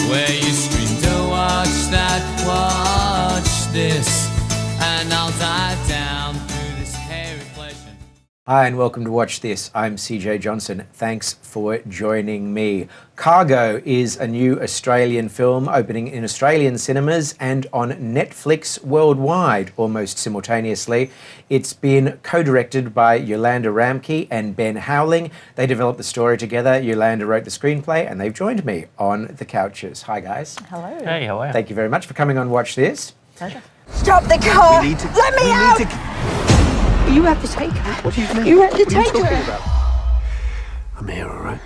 where you scream to watch that, watch this, and I'll dive down through this hairy flesh. Hi and welcome to Watch This. I'm CJ Johnson. Thanks for joining me. Cargo is a new Australian film opening in Australian cinemas and on Netflix worldwide almost simultaneously. It's been co-directed by Yolanda Ramke and Ben Howling. They developed the story together. Yolanda wrote the screenplay and they've joined me on the couches. Hi guys. Hello. Hey, how are you? Thank you very much for coming on Watch This. Pleasure. Stop the car! Let me out! You have to take her. What do you mean? You have to What are you take talking her. about? I'm here, all right?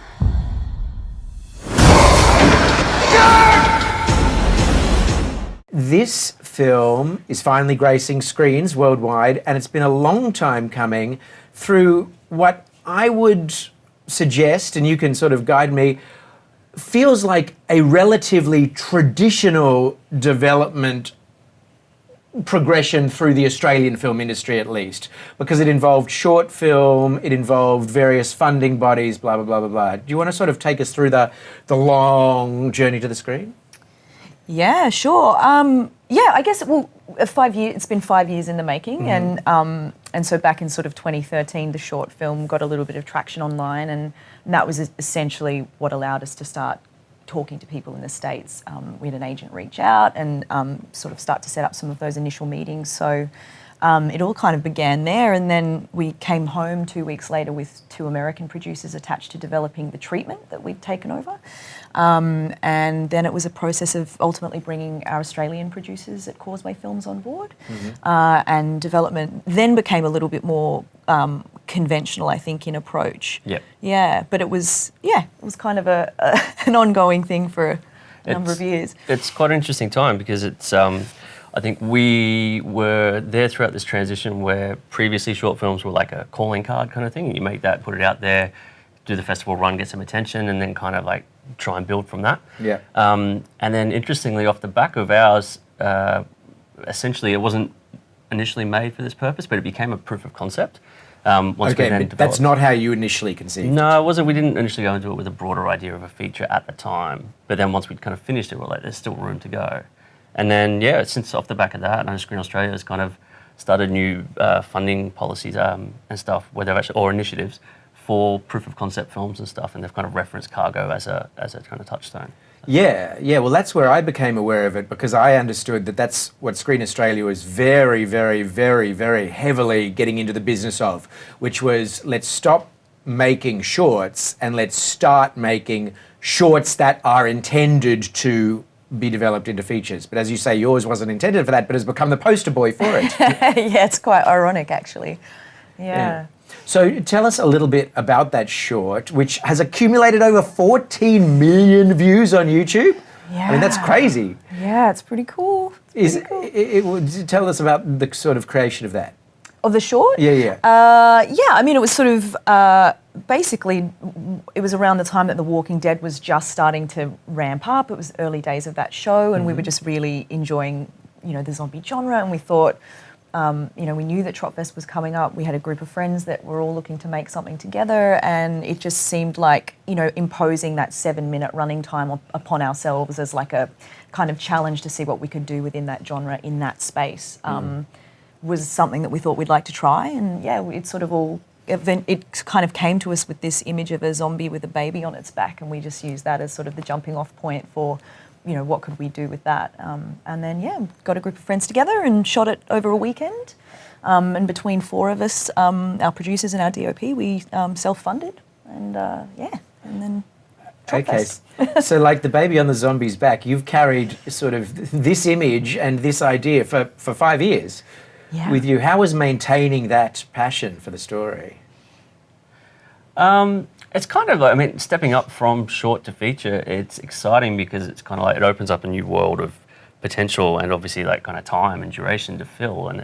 This film is finally gracing screens worldwide, and it's been a long time coming through what I would suggest, and you can sort of guide me, feels like a relatively traditional development progression through the Australian film industry, at least, because it involved short film, it involved various funding bodies, blah, blah, blah, blah, blah. Do you want to sort of take us through the long journey to the screen? Yeah, sure. Yeah, I guess it's been 5 years in the making, and so back in sort of 2013, the short film got a little bit of traction online, and that was essentially what allowed us to start talking to people in the States. We had an agent reach out and sort of start to set up some of those initial meetings. So it all kind of began there, and then we came home 2 weeks later with 2 American producers attached to developing the treatment that we'd taken over. And then it was a process of ultimately bringing our Australian producers at Causeway Films on board. And development then became a little bit more conventional, I think, in approach. Yep. Yeah, but it was kind of an ongoing thing for a number of years. It's quite an interesting time because it's, I think we were there throughout this transition where previously short films were like a calling card kind of thing. You make that, put it out there, do the festival run, get some attention, and then kind of like try and build from that. Yeah. And then interestingly, off the back of ours, essentially it wasn't initially made for this purpose, but it became a proof of concept. Once we then but that's not how you initially conceived. No, it wasn't. We didn't initially go into it with a broader idea of a feature at the time. But then once we'd kind of finished it, we're like, there's still room to go. And then, yeah, since off the back of that, Screen Australia has kind of started new funding policies and stuff, where they've actually, or initiatives for proof of concept films and stuff, and they've kind of referenced Cargo as a kind of touchstone. Yeah, well, that's where I became aware of it, because I understood that that's what Screen Australia was very, very, very, very heavily getting into the business of, which was let's stop making shorts and let's start making shorts that are intended to be developed into features. But as you say, yours wasn't intended for that, but has become the poster boy for it. Yeah, it's quite ironic, actually. Yeah. So tell us a little bit about that short, which has accumulated over 14 million views on YouTube. Yeah. I mean, that's crazy. Yeah, it's pretty cool. Tell us about the sort of creation of that. Of the short? Yeah. I mean, it was sort of, basically, it was around the time that The Walking Dead was just starting to ramp up. It was early days of that show, and we were just really enjoying, the zombie genre, and we thought, we knew that Tropfest was coming up. We had a group of friends that were all looking to make something together, and it just seemed like, imposing that 7-minute running time upon ourselves as like a kind of challenge to see what we could do within that genre in that space was something that we thought we'd like to try. And yeah, it sort of it kind of came to us with this image of a zombie with a baby on its back, and we just used that as sort of the jumping off point for what could we do with that? And then, got a group of friends together and shot it over a weekend. And between 4 of us, our producers and our DOP, we self-funded. And, and then Tropfest. Okay, so like the baby on the zombie's back, you've carried sort of this image and this idea for 5 years with you. How was maintaining that passion for the story? It's kind of like, stepping up from short to feature, it's exciting because it's kind of like, it opens up a new world of potential and obviously like kind of time and duration to fill. And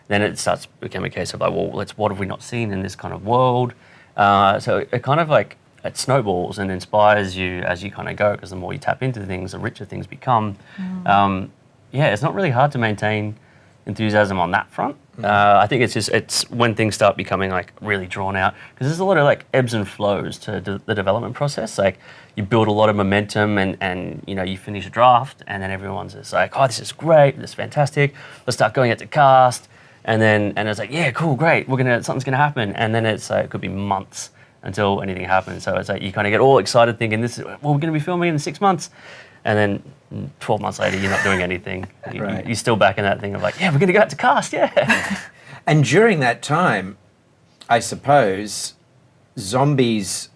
then it starts to become a case of like, well, what have we not seen in this kind of world? So it kind of like, it snowballs and inspires you as you kind of go, because the more you tap into things, the richer things become. It's not really hard to maintain enthusiasm on that front. I think it's when things start becoming like really drawn out, because there's a lot of like ebbs and flows to the development process. Like you build a lot of momentum and you know, you finish a draft and then everyone's just like, oh, this is great, this is fantastic. Let's start going out to cast. And it's like, yeah, cool, great. Something's gonna happen. And then it's like, it could be months until anything happens. So it's like, you kind of get all excited thinking we're gonna be filming in 6 months. And then 12 months later, you're not doing anything. Right. You're still back in that thing of like, yeah, we're going to go out to cast, yeah. And during that time, I suppose, zombies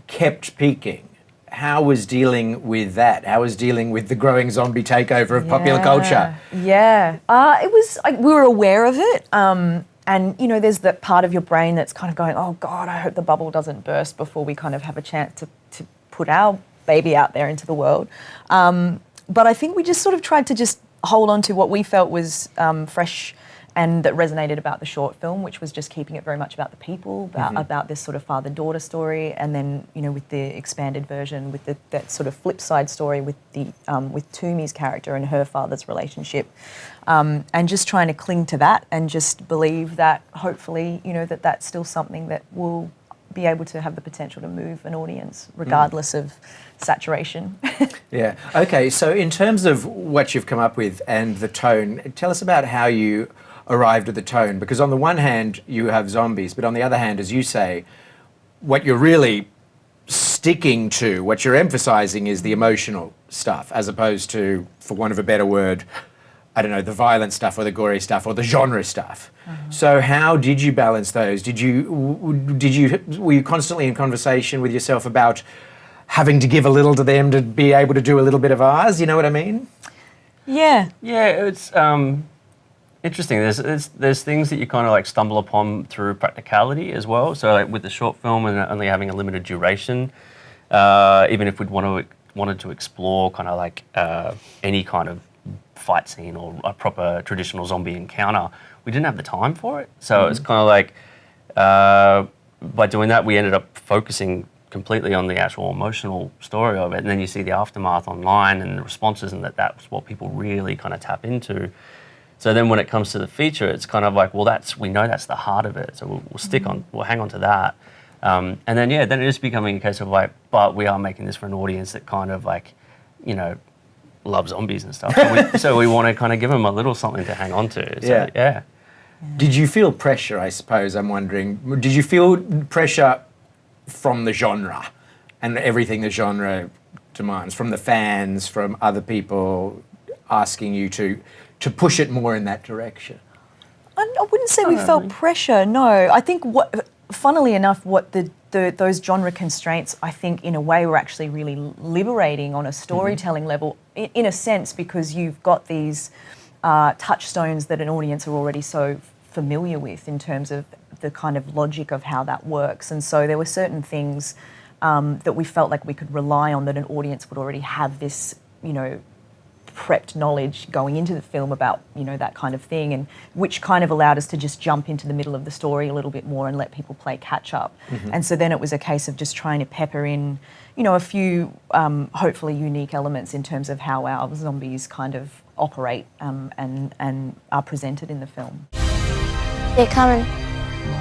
kept peaking. How was dealing with that? How was dealing with the growing zombie takeover of popular culture? Yeah. It was, we were aware of it. And, you know, there's that part of your brain that's kind of going, oh, God, I hope the bubble doesn't burst before we kind of have a chance to put our baby out there into the world. But I think we just sort of tried to just hold on to what we felt was fresh and that resonated about the short film, which was just keeping it very much about the people, about this sort of father-daughter story, and then, you know, with the expanded version, with that sort of flip side story with Tumi's character and her father's relationship, and just trying to cling to that and just believe that hopefully, you know, that's still something that will be able to have the potential to move an audience regardless of saturation. Yeah. Okay, so in terms of what you've come up with and the tone, tell us about how you arrived at the tone, because on the one hand you have zombies, but on the other hand, as you say, what you're really sticking to, what you're emphasizing is the emotional stuff, as opposed to, for want of a better word, I don't know, the violent stuff or the gory stuff or the genre stuff. So how did you balance those? Were you constantly in conversation with yourself about having to give a little to them to be able to do a little bit of ours? You know what I mean? Yeah. Yeah, it's interesting. There's things that you kind of like stumble upon through practicality as well. So like with the short film and only having a limited duration, even if we'd wanted to explore kind of like any kind of fight scene or a proper traditional zombie encounter, we didn't have the time for it. So it's kind of like, by doing that, we ended up focusing completely on the actual emotional story of it. And then you see the aftermath online and the responses, and that's what people really kind of tap into. So then when it comes to the feature, it's kind of like, well, we know that's the heart of it. So we'll hang on to that. And then it is becoming a case of like, but we are making this for an audience that kind of like, you know, love zombies and stuff. So we want to kind of give them a little something to hang on to. So, yeah. Did you feel pressure, I suppose, I'm wondering? Did you feel pressure from the genre and everything the genre demands, from the fans, from other people asking you to push it more in that direction? I wouldn't say we felt pressure, no. I think funnily enough, what those genre constraints, I think, in a way, were actually really liberating on a storytelling level, in a sense, because you've got these touchstones that an audience are already so familiar with in terms of the kind of logic of how that works. And so there were certain things that we felt like we could rely on, that an audience would already have this, you know, prepped knowledge going into the film about, you know, that kind of thing, and which kind of allowed us to just jump into the middle of the story a little bit more and let people play catch up. And so then it was a case of just trying to pepper in, you know, a few hopefully unique elements in terms of how our zombies kind of operate and are presented in the film. They're coming.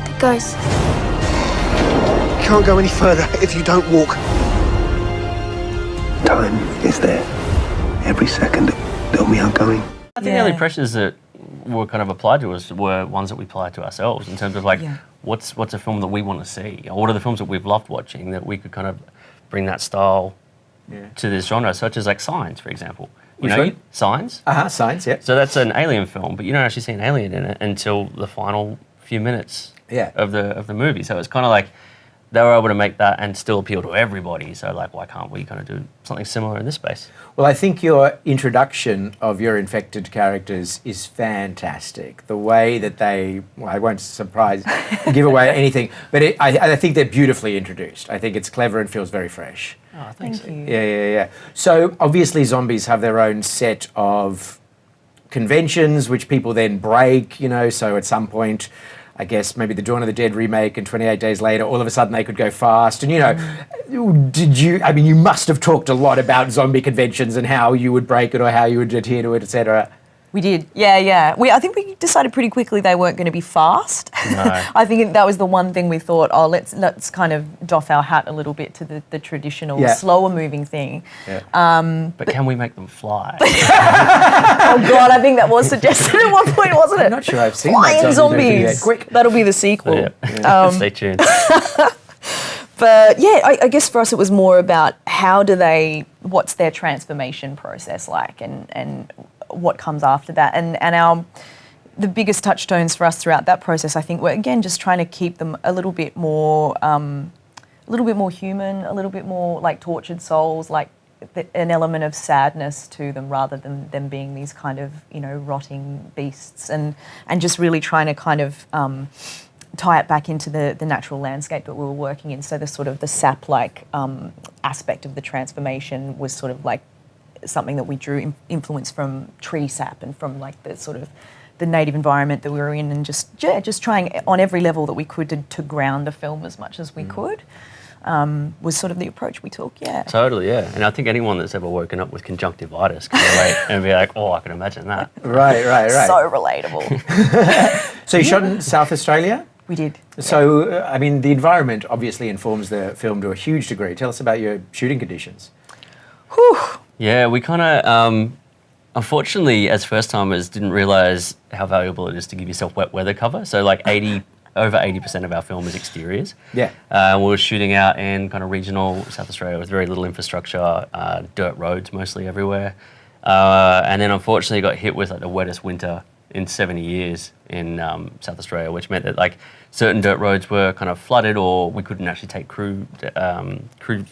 The ghosts. You can't go any further if you don't walk. Time is there. Every second that we are going. I think the only pressures that were kind of applied to us were ones that we applied to ourselves, in terms of like, what's a film that we want to see? Or what are the films that we've loved watching that we could kind of bring that style to this genre, such as like Signs, for example. You know, Signs? Signs, yeah. So that's an alien film, but you don't actually see an alien in it until the final few minutes of the movie. So it's kind of like they were able to make that and still appeal to everybody. So like, why can't we kind of do something similar in this space? Well, I think your introduction of your infected characters is fantastic. The way that they, well, I won't give away anything, but I think they're beautifully introduced. I think it's clever and feels very fresh. Oh, thank you. Yeah. So obviously zombies have their own set of conventions, which people then break, you know, so at some point, I guess maybe the Dawn of the Dead remake and 28 Days Later, all of a sudden they could go fast. And, you know, you must have talked a lot about zombie conventions and how you would break it or how you would adhere to it, etc. We did, yeah. I think we decided pretty quickly they weren't going to be fast. No. I think that was the one thing we thought, let's kind of doff our hat a little bit to the traditional, slower moving thing. Yeah. But can we make them fly? Oh God, I think that was suggested at one point, wasn't it? I'm not sure I've seen Flying that. zombies. Quick. That'll be the sequel. Stay tuned. But yeah, I guess for us it was more about what's their transformation process like, and what comes after that, and the biggest touchstones for us throughout that process, I think, were again just trying to keep them a little bit more human, a little bit more like tortured souls, like an element of sadness to them, rather than them being these kind of rotting beasts, and just really trying to kind of tie it back into the natural landscape that we were working in. So the sort of the sap-like aspect of the transformation was sort of like something that we drew influence from tree sap and from like the sort of the native environment that we were in, and just trying on every level that we could to ground the film as much as we could. Was sort of the approach we took, yeah. Totally, yeah. And I think anyone that's ever woken up with conjunctivitis can relate and be like, oh, I can imagine that. Right. So relatable. So you shot in South Australia? We did. So, I mean, the environment obviously informs the film to a huge degree. Tell us about your shooting conditions. Whew. Yeah, we kind of, unfortunately, as first-timers, didn't realise how valuable it is to give yourself wet weather cover. So, like over 80% of our film is exteriors. Yeah. We were shooting out in kind of regional South Australia with very little infrastructure, dirt roads mostly everywhere. And then, unfortunately, got hit with like the wettest winter in 70 years in South Australia, which meant that like certain dirt roads were kind of flooded, or we couldn't actually take crew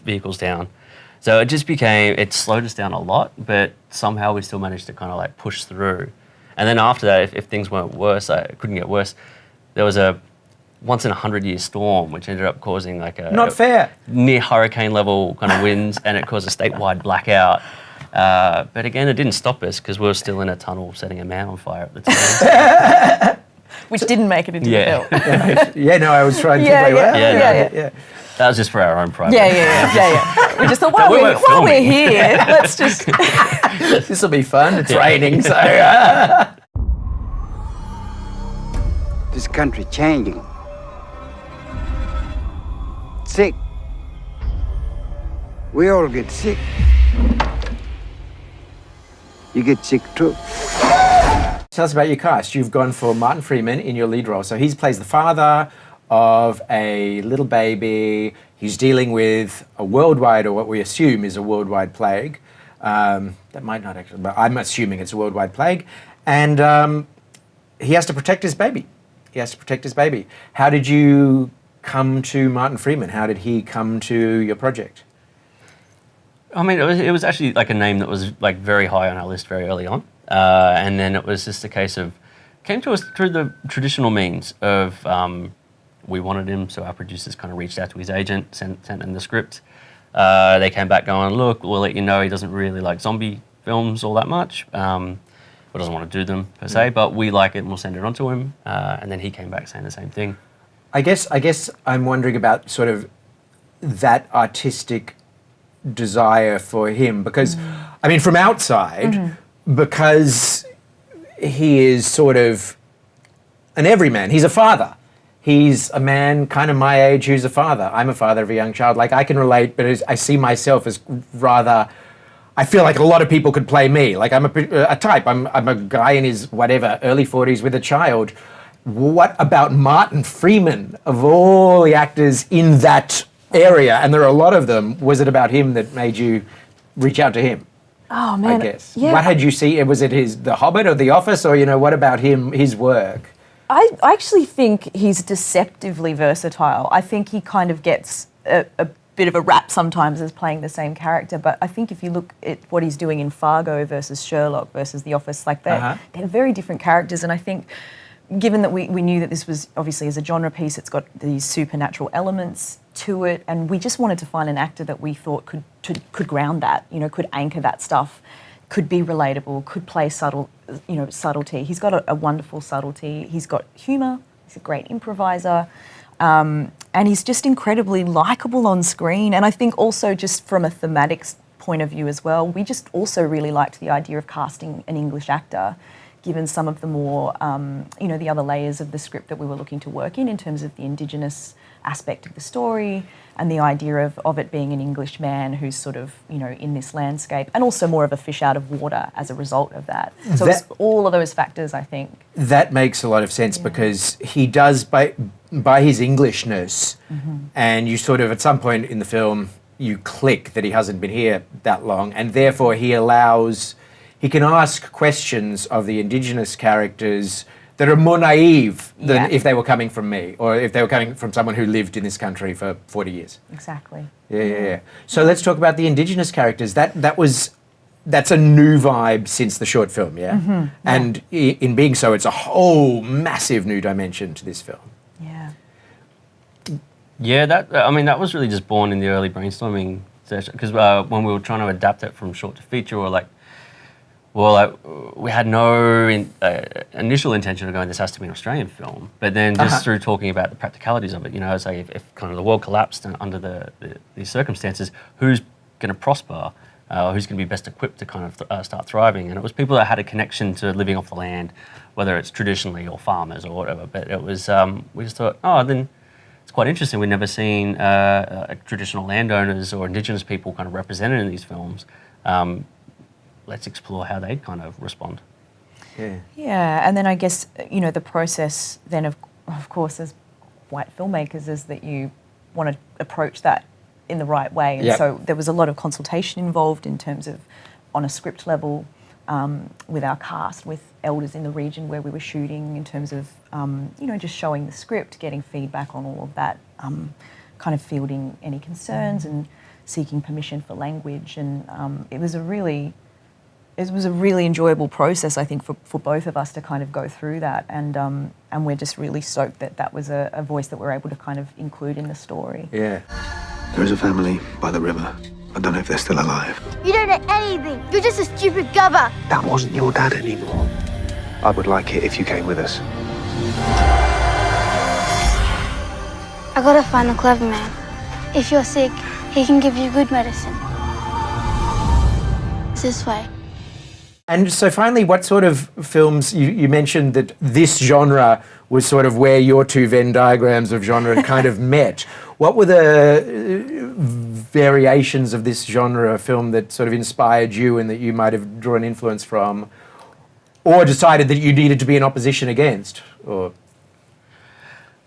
vehicles down. So it slowed us down a lot, but somehow we still managed to kind of like push through. And then after that, if things weren't worse, it couldn't get worse, there was a once in 100-year storm, which ended up causing like a near hurricane level kind of winds, and it caused a statewide blackout. But again, it didn't stop us because we were still in a tunnel setting a man on fire at the time. Which didn't make it into the film. I was trying to play Yeah. That was just for our own private. Yeah. We just thought, while we're here, let's just... This will be fun. It's raining, so... This country changing. Sick. We all get sick. You get sick too. Tell us about your cast. You've gone for Martin Freeman in your lead role. So he plays the father of a little baby. He's dealing with a worldwide, or what we assume is a worldwide plague. That might not actually, but I'm assuming it's a worldwide plague. And he has to protect his baby. How did you come to Martin Freeman? How did he come to your project? I mean, it was actually like a name that was like very high on our list very early on. And then it was just a case of, came to us through the traditional means of, we wanted him, so our producers kind of reached out to his agent, sent him the script. They came back going, look, we'll let you know he doesn't really like zombie films all that much. Or doesn't want to do them per se, but we like it and we'll send it on to him. And then he came back saying the same thing. I guess I'm wondering about sort of that artistic desire for him, because I mean, from outside, because he is sort of an everyman. He's a father. He's a man kind of my age who's a father. I'm a father of a young child. Like, I can relate, but I see myself as rather, I feel like a lot of people could play me. Like, I'm a type. I'm a guy in his whatever early 40s with a child. What about Martin Freeman, of all the actors in that area, and there are a lot of them, was it about him that made you reach out to him? Oh man, I guess. Yeah. What had you seen? Was it The Hobbit or The Office, or what about him, his work? I actually think he's deceptively versatile. I think he kind of gets a bit of a rap sometimes as playing the same character, but I think if you look at what he's doing in Fargo versus Sherlock versus The Office, like they're very different characters, and I think given that we knew that this was obviously as a genre piece, it's got these supernatural elements to it, and we just wanted to find an actor that we thought could ground that, could anchor that stuff, could be relatable, could play subtlety. He's got a wonderful subtlety. He's got humour. He's a great improviser, and he's just incredibly likeable on screen. And I think also just from a thematic point of view as well, we just also really liked the idea of casting an English actor, given some of the more, the other layers of the script that we were looking to work in terms of the Indigenous aspect of the story and the idea of it being an English man who's sort of, in this landscape, and also more of a fish out of water as a result of that. So it's all of those factors, I think. That makes a lot of sense because he does, by his Englishness, and you sort of, at some point in the film, you click that he hasn't been here that long, and therefore he can ask questions of the Indigenous characters that are more naive than if they were coming from me, or if they were coming from someone who lived in this country for 40 years. Exactly. Yeah. So let's talk about the Indigenous characters. That's a new vibe since the short film, yeah? And in being so, it's a whole massive new dimension to this film. Yeah. Yeah, that was really just born in the early brainstorming session, because when we were trying to adapt it from short to feature, we had no initial intention of going, this has to be an Australian film, but then just through talking about the practicalities of it, say if kind of the world collapsed under these circumstances, who's going to prosper, who's going to be best equipped to kind of start thriving? And it was people that had a connection to living off the land, whether it's traditionally or farmers or whatever, but it was, we just thought, then it's quite interesting. We've never seen traditional landowners or Indigenous people kind of represented in these films. Let's explore how they kind of respond. Yeah, and then I guess, the process then of course as white filmmakers is that you want to approach that in the right way. And so there was a lot of consultation involved in terms of on a script level with our cast, with elders in the region where we were shooting, in terms of, just showing the script, getting feedback on all of that, kind of fielding any concerns and seeking permission for language. And it was a really enjoyable process, I think, for both of us to kind of go through that, and we're just really stoked that was a voice that we're able to kind of include in the story. Yeah. There is a family by the river. I don't know if they're still alive. You don't know anything. You're just a stupid gubber. That wasn't your dad anymore. I would like it if you came with us. I gotta find the clever man. If you're sick, he can give you good medicine. It's this way. And so finally, what sort of films, you mentioned that this genre was sort of where your two Venn diagrams of genre kind of met. What were the variations of this genre film that sort of inspired you and that you might have drawn influence from, or decided that you needed to be in opposition against? Or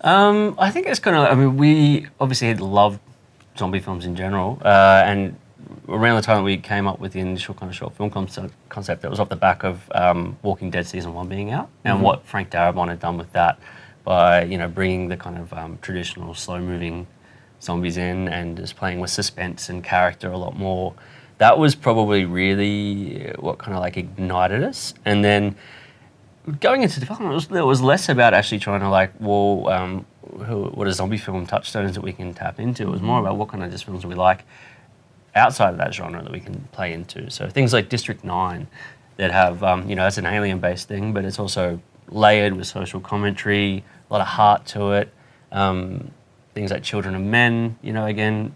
I think it's kind of, we obviously love zombie films in general, and around the time that we came up with the initial kind of short film concept, that was off the back of Walking Dead Season 1 being out, and what Frank Darabont had done with that by, bringing the kind of traditional slow-moving zombies in and just playing with suspense and character a lot more. That was probably really what kind of like ignited us. And then going into development, it was less about actually trying to what are zombie film touchstones that we can tap into. It was more about what kind of just films do we like outside of that genre that we can play into. So things like District 9 that have, that's an alien-based thing, but it's also layered with social commentary, a lot of heart to it. Things like Children of Men, again,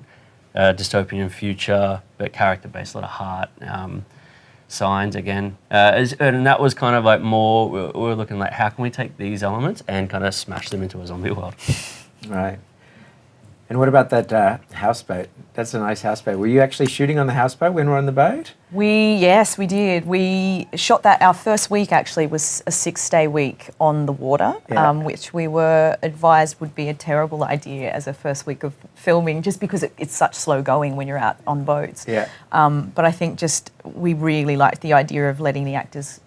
dystopian future, but character-based, a lot of heart. Signs, again. And that was kind of like more, we were looking like, how can we take these elements and kind of smash them into a zombie world? Right. And what about that houseboat? That's a nice houseboat. Were you actually shooting on the houseboat when we were on the boat? Yes, we did. We shot that. Our first week actually was a 6-day week on the water, which we were advised would be a terrible idea as a first week of filming, just because it's such slow going when you're out on boats. Yeah. But I think just we really liked the idea of letting the actors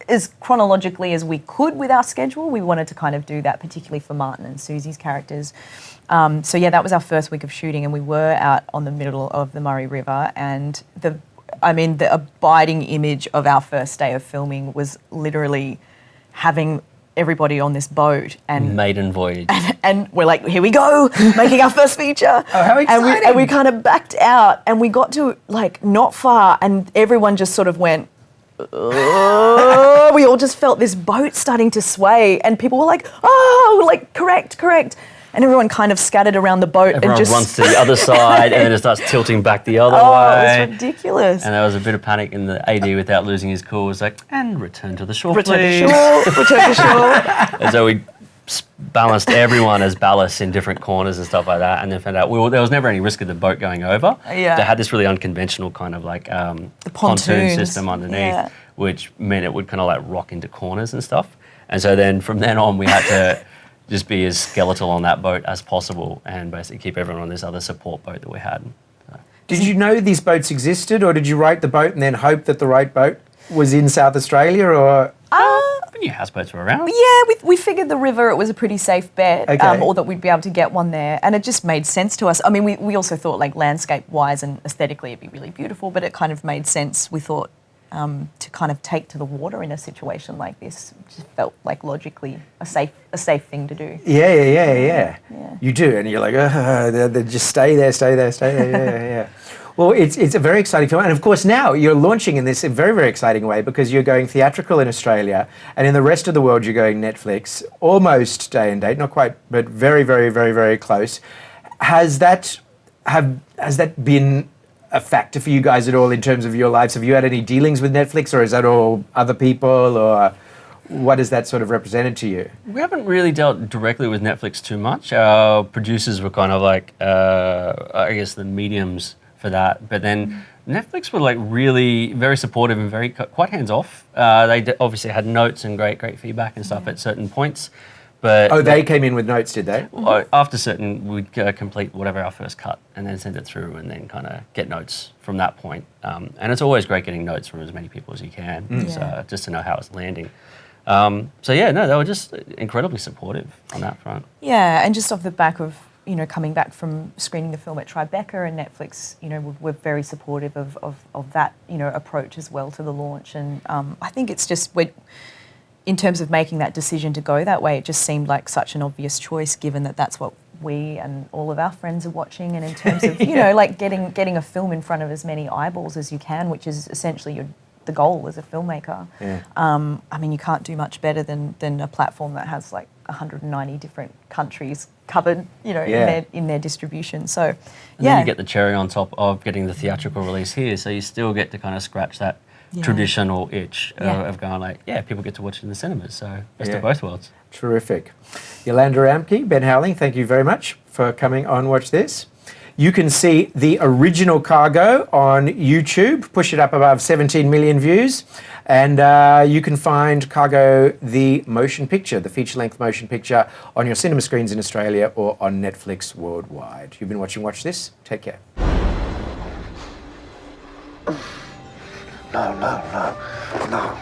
as chronologically as we could with our schedule. We wanted to kind of do that, particularly for Martin and Susie's characters. That was our first week of shooting, and we were out on the middle of the Murray River, and the abiding image of our first day of filming was literally having everybody on this boat and maiden voyage, and we're like, here we go, making our first feature. Oh, how exciting! And we kind of backed out, and we got to like not far, and everyone just sort of went. We all just felt this boat starting to sway, and people were like, "Oh, like correct." and everyone kind of scattered around the boat Everyone and just runs to the other side, and then it starts tilting back the other oh, way. it was ridiculous. And there was a bit of panic in the AD without losing his cool. Was like, and return to the shore, Return please. to shore, return to shore. And so we balanced everyone as ballast in different corners and stuff like that, and then found out there was never any risk of the boat going over. Yeah. They had this really unconventional kind of like The pontoon pontoons. system underneath, Yeah. which meant it would kind of like rock into corners and stuff. And so then from then on, we had to just be as skeletal on that boat as possible and basically keep everyone on this other support boat that we had. So. Did you know these boats existed, or did you write the boat and then hope that the right boat was in South Australia, or? We knew houseboats were around. Yeah, we figured the river, it was a pretty safe bet, Okay. or that we'd be able to get one there. And it just made sense to us. I mean, we also thought like landscape-wise and aesthetically it'd be really beautiful, but it kind of made sense, we thought, to kind of take to the water in a situation like this. It just felt like logically a safe thing to do. Yeah. You do, and you're like, they just stay there. Yeah. Well, it's a very exciting film, and of course now you're launching in this very, very exciting way because you're going theatrical in Australia, and in the rest of the world you're going Netflix, almost day and date, not quite, but very, very, very, very close. Has that been a factor for you guys at all in terms of your lives? Have you had any dealings with Netflix, or is that all other people, or what has that sort of represented to you? We haven't really dealt directly with Netflix too much. Our producers were kind of like, I guess, the mediums for that. But then Netflix were like really very supportive and very quite hands off. They obviously had notes and great feedback and stuff at certain points. But They came in with notes, did they? after certain, we'd complete whatever our first cut and then send it through and then kind of get notes from that point. And it's always great getting notes from as many people as you can, so, just to know how it's landing. They were just incredibly supportive on that front. Yeah, and just off the back of, coming back from screening the film at Tribeca, and Netflix, we're very supportive of that, approach as well to the launch. And I think it's just, in terms of making that decision to go that way, it just seemed like such an obvious choice, given that that's what we and all of our friends are watching. And in terms of, like getting a film in front of as many eyeballs as you can, which is essentially the goal as a filmmaker. Yeah. I mean, you can't do much better than a platform that has like 190 different countries covered, in their distribution. So, and then you get the cherry on top of getting the theatrical release here, so you still get to kind of scratch that traditional itch of going like, people get to watch it in the cinemas. So best of both worlds. Terrific. Yolanda, Ramke, Ben Howling, thank you very much for coming on Watch This. You can see the original Cargo on YouTube, push it up above 17 million views, and you can find Cargo, the motion picture, the feature-length motion picture, on your cinema screens in Australia or on Netflix worldwide. You've been watching Watch This. Take care. No.